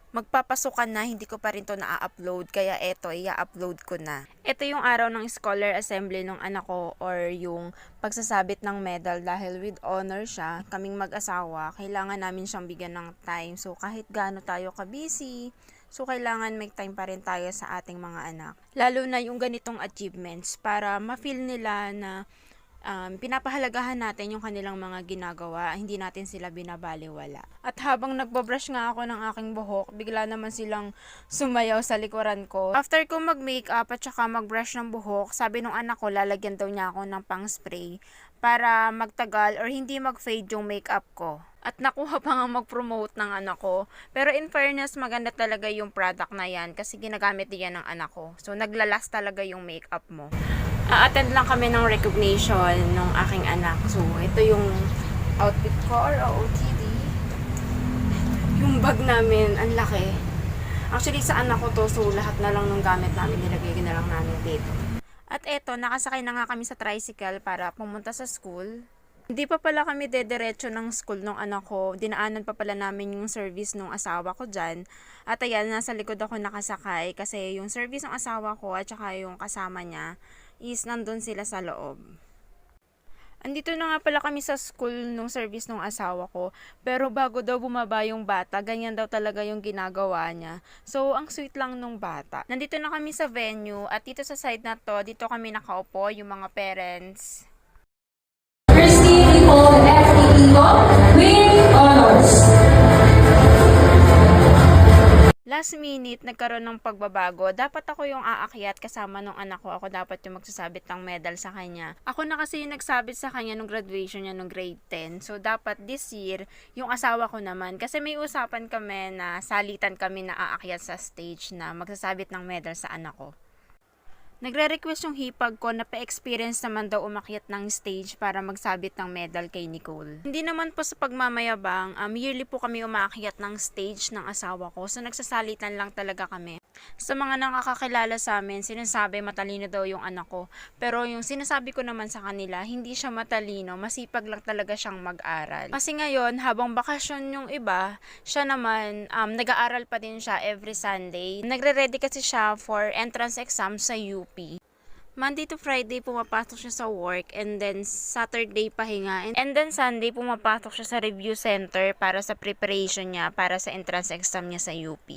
magpapasukan na, hindi ko pa rin to na-upload, kaya eto, i-upload ko na. Ito yung araw ng scholar assembly ng anak ko or yung pagsasabit ng medal dahil with honor siya, kaming mag-asawa, kailangan namin siyang bigyan ng time. So kahit gaano tayo ka-busy, so kailangan may time pa rin tayo sa ating mga anak. Lalo na yung ganitong achievements para ma-feel nila na pinapahalagahan natin yung kanilang mga ginagawa, hindi natin sila binabaliwala. At habang nagbabrush nga ako ng aking buhok, bigla naman silang sumayaw sa likuran ko. After ko mag-makeup at saka mag-brush ng buhok, sabi nung anak ko, lalagyan daw niya ako ng pang-spray para magtagal or hindi mag-fade yung makeup ko. At nakuha pa nga mag-promote ng anak ko. Pero in fairness, maganda talaga yung product na yan kasi ginagamit din yan ng anak ko. So, naglalast talaga yung makeup mo. Attend lang kami ng recognition ng aking anak. So, ito yung outfit ko or OOTD. Yung bag namin, ang laki. Actually, sa anak ko to, so lahat na lang ng gamit namin, nilagay na lang namin dito. At eto, nakasakay na nga kami sa tricycle para pumunta sa school. Hindi pa pala kami dediretso ng school ng anak ko. Dinaanan pa pala namin yung service ng asawa ko dyan. At ayan, nasa likod ako nakasakay kasi yung service ng asawa ko at saka yung kasama niya is nandun sila sa loob. Andito na nga pala kami sa school nung service ng asawa ko. Pero bago daw bumaba yung bata, ganyan daw talaga yung ginagawa niya. So, ang sweet lang nung bata. Nandito na kami sa venue at dito sa side na to, dito kami nakaupo, yung mga parents. Christine Nicole F. Iquico with honors. Last minute, nagkaroon ng pagbabago. Dapat ako yung aakyat kasama nung anak ko. Ako dapat yung magsasabit ng medal sa kanya. Ako na kasi yung nagsabit sa kanya nung graduation niya nung grade 10. So, dapat this year, yung asawa ko naman. Kasi may usapan kami na salitan kami na aakyat sa stage na magsasabit ng medal sa anak ko. Nagre-request yung hipag ko na pa-experience naman daw umakyat ng stage para magsabit ng medal kay Nicole. Hindi naman po sa pagmamayabang, yearly po kami umakyat ng stage ng asawa ko. So nagsasalitan lang talaga kami. Sa mga nakakakilala sa amin, sinasabi matalino daw yung anak ko. Pero yung sinasabi ko naman sa kanila, hindi siya matalino, masipag lang talaga siyang mag-aral. Kasi ngayon, habang bakasyon yung iba, siya naman, nag-aaral pa din siya every Sunday. Nagre-ready kasi siya for entrance exam sa UP. Monday to Friday pumapasok siya sa work and then Saturday pahinga and then Sunday pumapasok siya sa review center para sa preparation niya para sa entrance exam niya sa UP.